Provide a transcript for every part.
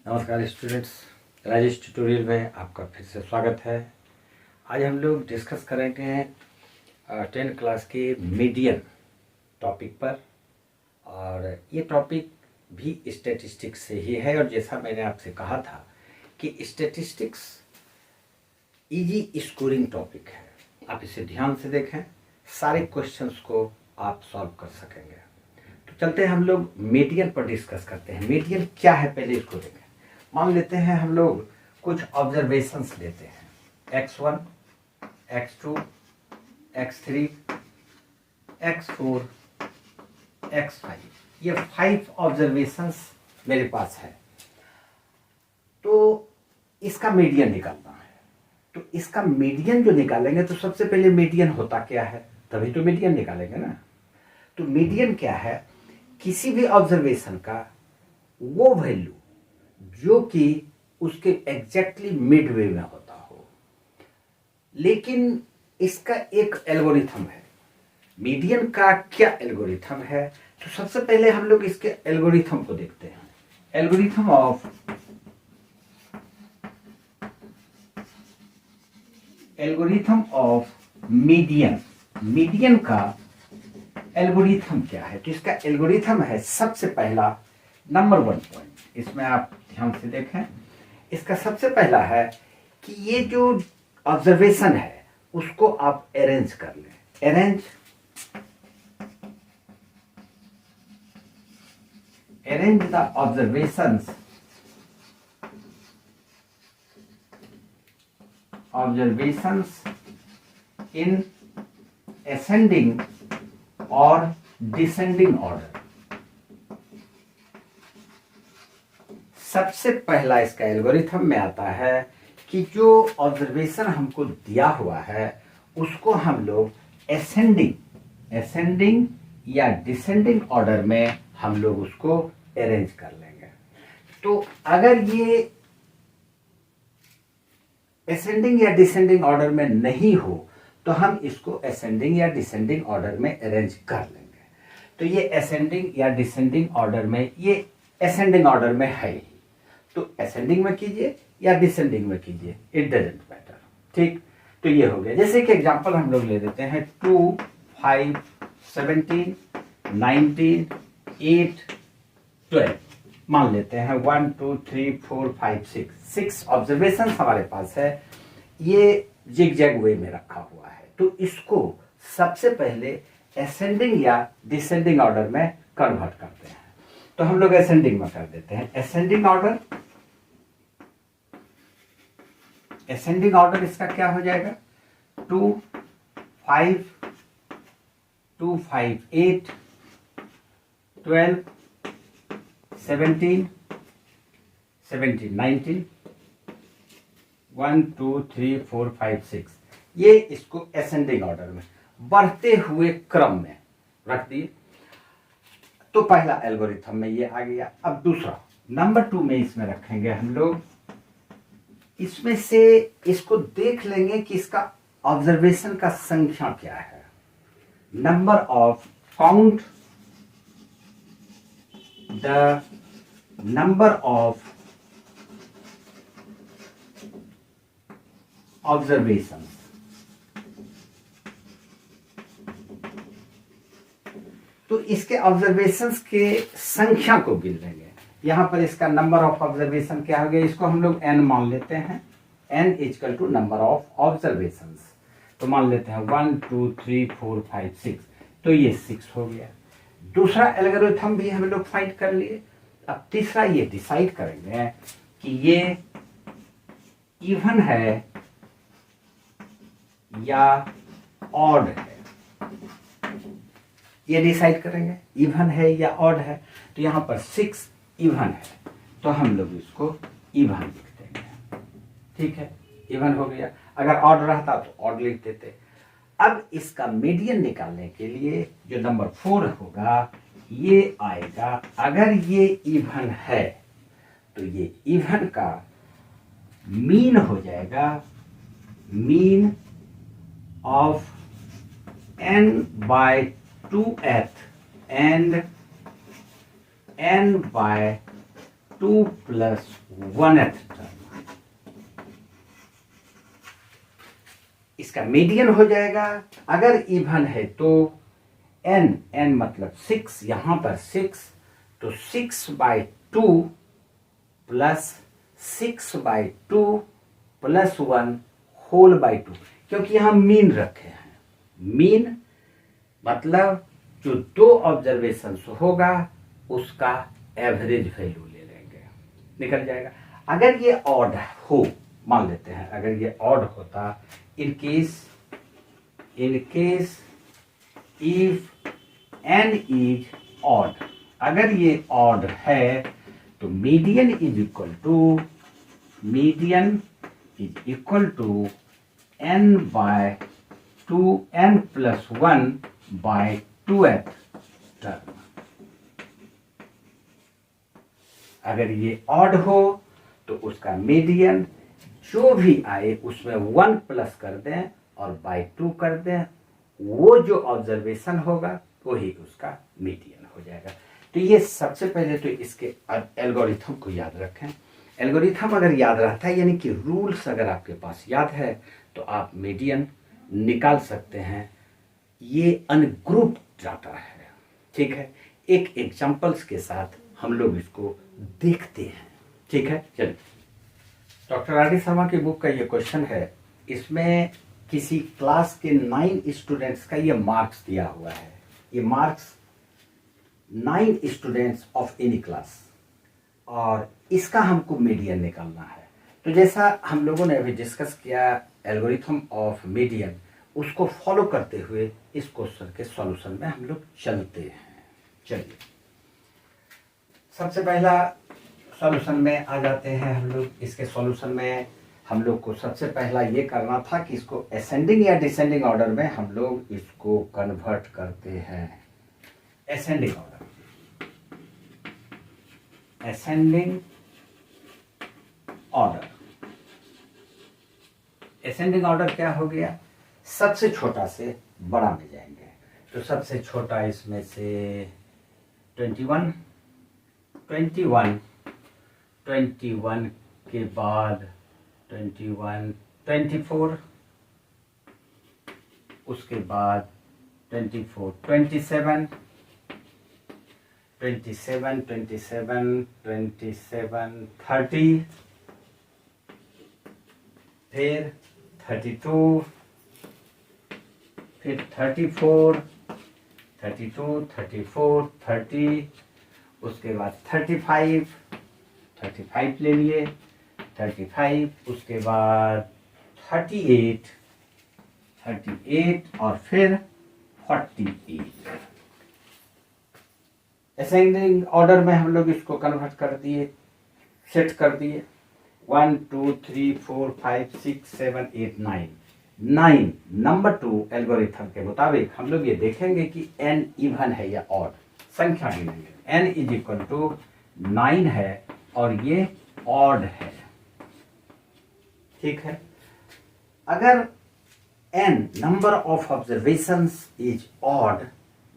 नमस्कार students, Rajesh tutorial में आपका फिर से स्वागत है। आज हम लोग डिस्कस करेंगे 10th क्लास के मीडियन टॉपिक पर। और ये टॉपिक भी स्टैटिस्टिक्स से ही है। और जैसा मैंने आपसे कहा था कि स्टैटिस्टिक्स इजी स्कोरिंग टॉपिक है। आप इसे ध्यान से देखें, सारे क्वेश्चंस को आप सॉल्व कर सकेंगे। तो चलते हैं हम लोग मीडियन पर डिस्कस करते हैं। मीडियन क्या है पहले इसको देखें। मान लेते हैं हम लोग कुछ ऑब्जर्वेशंस लेते हैं, x1, x2, x3, x4, x5। ये 5 ऑब्जर्वेशंस मेरे पास है। तो इसका मीडियन निकालना है। तो इसका मीडियन जो निकालेंगे तो सबसे पहले मीडियन होता क्या है, तभी तो मीडियन निकालेंगे ना। तो मीडियन क्या है? किसी भी ऑब्जर्वेशन का वो वैल्यू जो कि उसके एग्जैक्टली मिडवे में होता हो। लेकिन इसका एक एल्गोरिथम है। मीडियन का क्या एल्गोरिथम है? तो सबसे पहले हम लोग इसके एल्गोरिथम को देखते हैं। Algorithm of median. मीडियन का एल्गोरिथम क्या है? तो इसका एल्गोरिथम है, सबसे पहला नंबर 1 पॉइंट, इसमें आप ध्यान से देखें। इसका सबसे पहला है कि ये जो ऑब्जर्वेशन है उसको आप अरेंज कर लें। Arrange the observations in ascending और डिसेंडिंग ऑर्डर। सबसे पहला इसका एल्गोरिथम में आता है कि जो ऑब्जर्वेशन हमको दिया हुआ है उसको हम लोग असेंडिंग या डिसेंडिंग ऑर्डर में हम लोग उसको अरेंज कर लेंगे। तो अगर ये असेंडिंग या डिसेंडिंग ऑर्डर में नहीं हो तो हम इसको असेंडिंग या डिसेंडिंग ऑर्डर में अरेंज कर लेंगे। तो ये असेंडिंग या डिसेंडिंग ऑर्डर में, ये असेंडिंग ऑर्डर में है ही, तो असेंडिंग में कीजिए या डिसेंडिंग में कीजिए, इट डजंट मैटर। ठीक, तो ये हो गया। जैसे कि एग्जांपल हम लोग ले लेते हैं 2, 5, 17, 19, 8, 12। मान लेते हैं 1, 2, 3, 4, 5, 6 ऑब्जर्वेशन हमारे पास है। ये जिग-जैग वे में रखा हुआ है। तो इसको सबसे पहले असेंडिंग या डिसेंडिंग ऑर्डर में कन्वर्ट करते हैं। तो हम लोग असेंडिंग में कर देते हैं। असेंडिंग ऑर्डर इसका क्या हो जाएगा? 2, 5, 2, 5, 8, 12, 17, 19, 1, 2, 3, 4, 5, 6। ये इसको असेंडिंग ऑर्डर में बढ़ते हुए क्रम में रख दिए। तो पहला एल्गोरिथम में ये आ गया। अब दूसरा नंबर 2 में इसमें रखेंगे हम लोग। इसमें से इसको देख लेंगे कि इसका ऑब्जर्वेशन का संख्या क्या है। Number of count the number of observation. तो इसके ऑब्जर्वेशंस के संख्या को गिन लेंगे। यहां पर इसका नंबर ऑफ ऑब्जर्वेशन क्या हो गया? इसको हम लोग n मान लेते हैं। n equal to number of observations. तो मान लेते हैं 1, 2, 3, 4, 5, 6। तो ये 6 हो गया। दूसरा एल्गोरिथम भी हम लोग फाइंड कर लिए। अब तीसरा ये डिसाइड करेंगे कि ये इवन है या ऑड है। ये डिसाइड करेंगे इवन है या ऑड है। तो यहां पर 6 इवन है, तो हम लोग इसको इवन लिख देंगे। ठीक है, इवन हो गया। अगर ऑड रहता तो ऑड लिख देते। अब इसका मीडियन निकालने के लिए जो नंबर 4 होगा ये आएगा। अगर ये इवन है तो ये इवन का मीन हो जाएगा, mean of n/2th and n/2 2 plus 1th term, इसका मीडियन हो जाएगा। अगर इवन है तो n मतलब 6, यहां पर 6, तो 6/2 प्लस 6/2 प्लस 1 होल बाई 2, क्योंकि यहां मीन रखे हैं। मीन मतलब जो दो ऑब्जर्वेशंस होगा उसका एवरेज वैल्यू ले लेंगे, निकल जाएगा। अगर ये ऑड हो, मान लेते हैं अगर ये ऑड होता, in case if n is odd, अगर ये ऑड है तो median is equal to n plus 1/2th term. अगर ये ऑड हो तो उसका मीडियन जो भी आए उसमें 1 प्लस कर दें और बाई 2 कर दें, वो जो ऑब्जर्वेशन होगा वही उसका मीडियन हो जाएगा। तो ये सबसे पहले तो इसके एल्गोरिथम को याद रखें। एल्गोरिथम अगर याद रहता है, यानी कि रूल्स अगर आपके पास याद है, तो आप मीडियन निकाल सकते हैं। ये अनग्रुप डाटा है, ठीक है। एक एग्जांपल्स के साथ हम लोग इसको देखते हैं, ठीक है। चलिए, डॉक्टर आर डी शर्मा की बुक का ये क्वेश्चन है। इसमें किसी क्लास के 9 स्टूडेंट्स का ये मार्क्स दिया हुआ है। ये marks 9 students of any class, और इसका हमको मीडियन निकालना है। तो जैसा हम लोगों ने अभी डिस्कस किया एल्गोरिथम ऑफ मीडियन, उसको फॉलो करते हुए इस क्वेश्चन के सॉल्यूशन में हम लोग चलते हैं। चलिए, सबसे पहला सॉल्यूशन में आ जाते हैं हम लोग। इसके सॉल्यूशन में हम लोग को सबसे पहला ये करना था कि इसको असेंडिंग या डिसेंडिंग ऑर्डर में हम लोग इसको कन्वर्ट करते हैं। असेंडिंग ऑर्डर क्या हो गया, सबसे छोटा से बड़ा में जाएंगे। तो सबसे छोटा इसमें से 21 के बाद 24, उसके बाद 24 27 30, फिर 32, फिर 34 30, उसके बाद 35 ले लिए, 35, उसके बाद 38 और फिर 48। असेंडिंग ऑर्डर में हम लोग इसको कन्वर्ट कर दिए, सेट कर दिए। 1 2 3 4 5 6 7 8 9 नंबर 2 एल्गोरिथम के मुताबिक हम लोग ये देखेंगे कि n इवन है या ऑड, संख्या गिनेंगे। n इज इक्वल टू 9 है और ये ऑड है, ठीक है। अगर n number of observations is odd,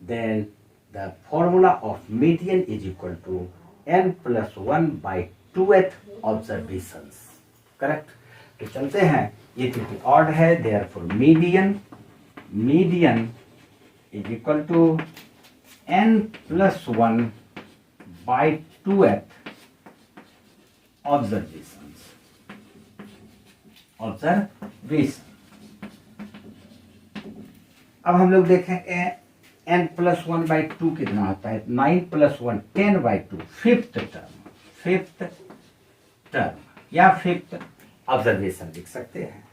then the formula of median is equal to n plus 1/2th observations, correct। तो चलते हैं, ये क्योंकि ऑड है, therefore median is equal to n plus 1/2th observations। अब हम लोग देखेंगे n प्लस 1/2 कितना होता है, 9 प्लस 1 10/2, फिफ्थ टर्म या फिफ्थ ऑब्जर्वेशन लिख सकते हैं।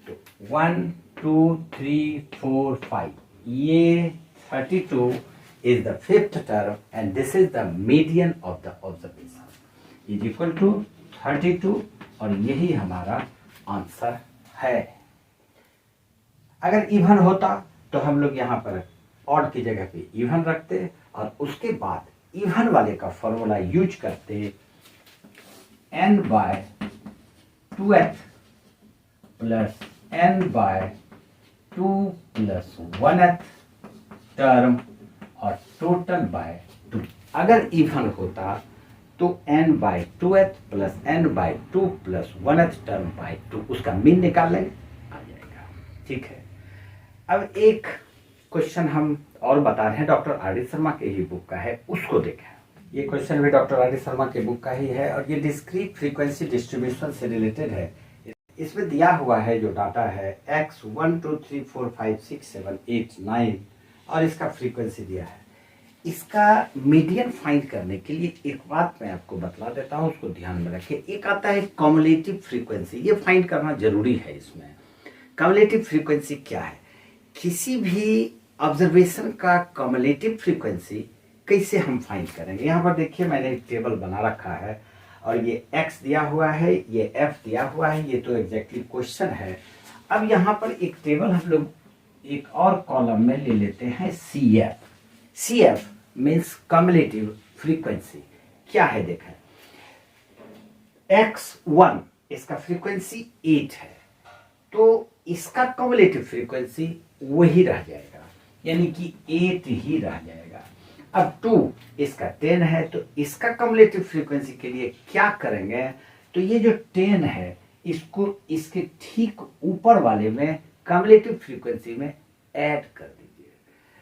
तो 1 2 3 4 5, ये 32 is the fifth term and this is the median of the observation is equal to 32, और यही हमारा आंसर है। अगर इवन होता तो हम लोग यहाँ पर ऑड की जगह पे इवन रखते और उसके बाद इवन वाले का फॉर्मूला यूज करते, n/2th plus n/2 plus 1th term और टोटल बाय 2। अगर इवन होता तो n/2th plus n/2 plus 1th term by 2 उसका मीन निकाल लेंगे, आ जाएगा। ठीक है, अब एक क्वेश्चन हम और बता रहे हैं, डॉक्टर आर डी शर्मा के ही बुक का है, उसको देखें। ये क्वेश्चन भी डॉक्टर आर डी शर्मा के बुक का ही है और ये डिस्क्रीट फ्रीक्वेंसी डिस्ट्रीब्यूशन से रिलेटेड है। इसमें दिया हुआ है जो डाटा है x 1 2 3 4 5 6 7 8 9 और इसका फ्रीक्वेंसी दिया है। इसका मीडियन फाइंड करने के लिए एक बात मैं आपको बतला देता हूँ, उसको ध्यान में रखें। एक आता है कम्युलेटिव फ्रीक्वेंसी, ये फाइंड करना जरूरी है। इसमें कम्युलेटिव फ्रीक्वेंसी क्या है? किसी भी ऑब्जर्वेशन का कम्युलेटिव फ्रीक्वेंसी कैसे हम फाइंड करेंगे। यहाँ पर देखिए मैंने एक टेबल बना रखा है और ये x दिया हुआ है, ये f दिया हुआ है, ये तो एग्जैक्टली क्वेश्चन है। अब यहाँ पर एक टेबल हम लोग एक और कॉलम में ले लेते हैं CF। CF means cumulative frequency क्या है देखें, x1 इसका फ्रीक्वेंसी 8 है, तो इसका कम्युलेटिव फ्रीक्वेंसी वही रह जाएगा, यानी कि 8 ही रह जाएगा। अब 2 इसका 10 है, तो इसका कम्युलेटिव फ्रीक्वेंसी के लिए क्या करेंगे, तो ये जो 10 है इसको इसके ठीक ऊपर वाले में कम्युलेटिव फ्रीक्वेंसी में ऐड कर दीजिए।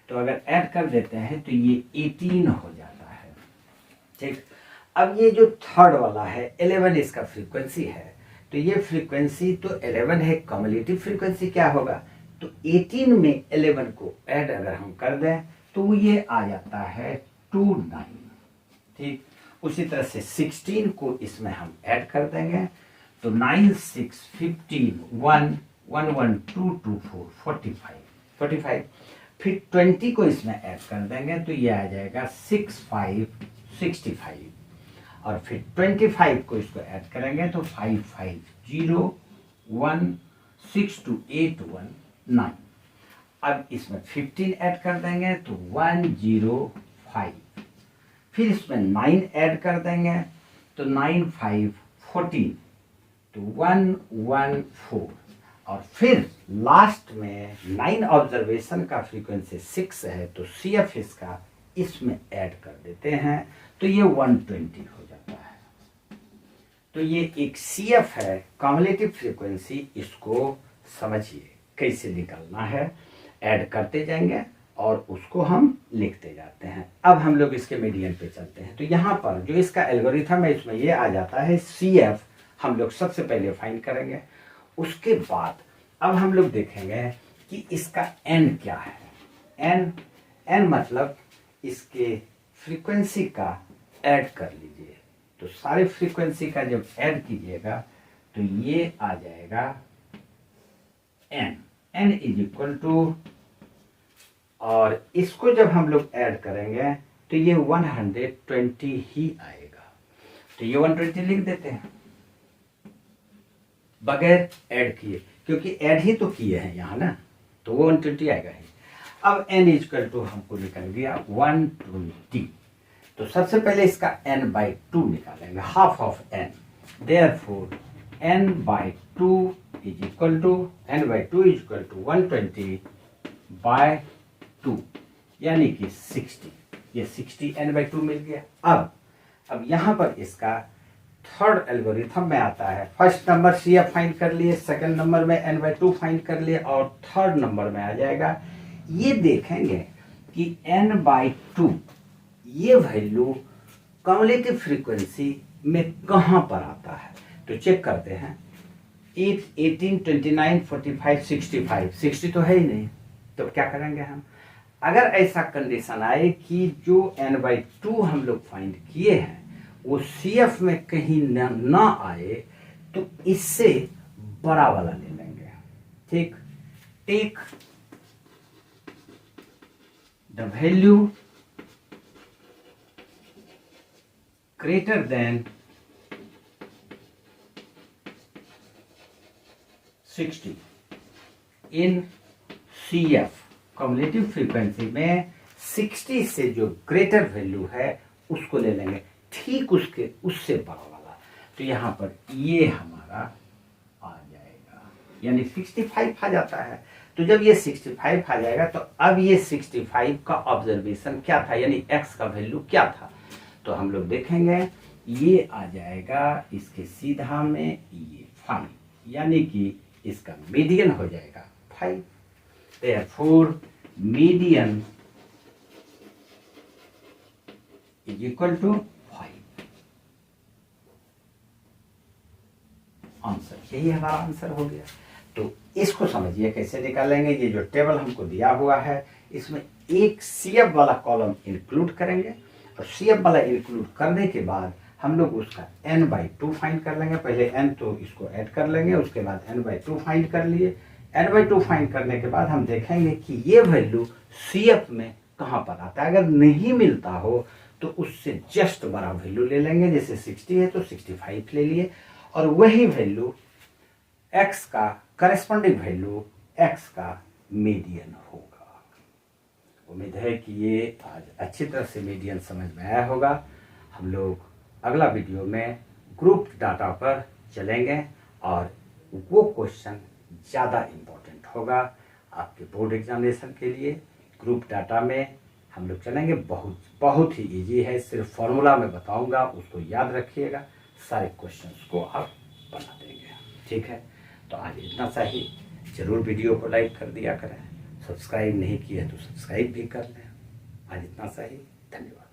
तो अगर ऐड कर देते हैं तो ये 18 हो जाता है। ठीक, अब ये जो थर्ड वाला है 11 इसका फ्रीक्वेंसी है, तो ये फ्रीक्वेंसी तो 11 है, कम्युलेटिव फ्रीक्वेंसी क्या होगा, तो 18 में 11 को ऐड अगर हम कर दें तो ये आ जाता है 29। ठीक, उसी तरह से 16 को इसमें हम ऐड कर देंगे तो 9 6 15 1 1 1 2 2 4 45। फिर 20 को इसमें ऐड कर देंगे तो ये आ जाएगा 6 5 65 और फिर 25 को इसको ऐड करेंगे तो 5 5 0 1 6 2 8 1 9। अब इसमें 15 ऐड कर देंगे तो 105। फिर इसमें 9 ऐड कर देंगे तो 9 5 14 तो 114 और फिर लास्ट में 9 ऑब्जर्वेशन का फ्रीक्वेंसी 6 है, तो CF इसका इसमें ऐड कर देते हैं तो ये 120 हो जाता है। तो ये एक CF है, कम्युलेटिव फ्रीक्वेंसी। इसको समझिए कैसे निकालना है, ऐड करते जाएंगे और उसको हम लिखते जाते हैं। अब हम लोग इसके मीडियन पे चलते हैं, तो यहाँ पर जो इसका एल्गोरिथम है इसमें ये आ जाता है CF हम लोग सबसे पहले फाइंड करेंगे। उसके बाद अब हम लोग देखेंगे कि इसका n क्या है। n मतलब इसके फ्रीक्वेंसी का ऐड कर लीजिए, तो सारे फ्रीक्वेंसी का जब ऐड कीजिएगा तो ये आ जाएगा n इज इक्वल टू, और इसको जब हम लोग ऐड करेंगे तो ये 120 ही आएगा। तो ये 120 लिख देते हैं बगैर ऐड किए, क्योंकि ऐड ही तो किए हैं यहाँ ना, तो वो 120 आएगा ही। अब n इक्वल टू हमको निकल गया 120। तो सबसे पहले इसका n/2 निकालेंगे, half of n, therefore n/2 is equal to 120/2 यानी कि 60। ये 60 n/2 मिल गया। अब यहाँ पर इसका थर्ड एल्गोरिथम में आता है। फर्स्ट नंबर CF फाइंड कर लिए, सेकंड नंबर में n/2 फाइंड कर लिए और थर्ड नंबर में आ जाएगा, ये देखेंगे कि n/2 ये वैल्यू कम्युलेटिव फ्रीक्वेंसी में कहाँ पर आता है। तो चेक करते हैं, 8 18 29 45 65 60 तो है ही नहीं, तो क्या करेंगे हम, अगर ऐसा कंडीशन आए कि जो n/2 हम लोग फाइंड किए हैं वो CF में कहीं ना आए तो इससे बड़ा वाला ले लेंगे। ठीक, take the value greater than 60 in CF। Cumulative frequency में 60 से जो ग्रेटर वैल्यू है उसको ले लेंगे, ठीक उससे बड़ा वाला। तो यहाँ पर ये हमारा आ जाएगा, यानी 65 आ जाता है। तो जब ये 65 आ जाएगा तो अब ये 65 का ऑब्जर्वेशन क्या था, यानी x का वैल्यू क्या था। तो हम लोग देखेंगे ये आ जाएगा इसके सीधा में ये 5, यानी कि इसका मीडियन हो जाएगा 5। Therefore median is equal to 5। Answer, यही हमारा आंसर हो गया। तो इसको समझिए कैसे निकालेंगे। ये जो टेबल हमको दिया हुआ है इसमें एक CF वाला कॉलम इंक्लूड करेंगे, और CF वाला इंक्लूड करने के बाद हम लोग उसका n/2 फाइंड कर लेंगे। पहले n तो इसको ऐड कर लेंगे, उसके बाद n/2 फाइंड कर लिए। n/2 फाइंड करने के बाद हम देखेंगे कि ये वैल्यू CF में कहाँ पर आता है। अगर नहीं मिलता हो तो उससे जस्ट बड़ा वैल्यू ले लेंगे। जैसे 60 है तो 65 ले लिए, और वही वैल्यू x का करस्पॉन्डिंग वैल्यू x का मीडियन होगा। उम्मीद है कि ये आज अच्छी तरह से मीडियन समझ में आया होगा। हम लोग अगला वीडियो में ग्रुप डाटा पर चलेंगे, और वो क्वेश्चन ज़्यादा इम्पोर्टेंट होगा आपके बोर्ड एग्जामिनेशन के लिए। ग्रुप डाटा में हम लोग चलेंगे, बहुत ही इजी है। सिर्फ फॉर्मूला में बताऊंगा, उसको याद रखिएगा, सारे क्वेश्चंस को आप बना देंगे। ठीक है, तो आज इतना सा ही। जरूर वीडियो को लाइक कर दिया करें, सब्सक्राइब नहीं किया तो सब्सक्राइब भी कर लें। आज इतना सा ही, धन्यवाद।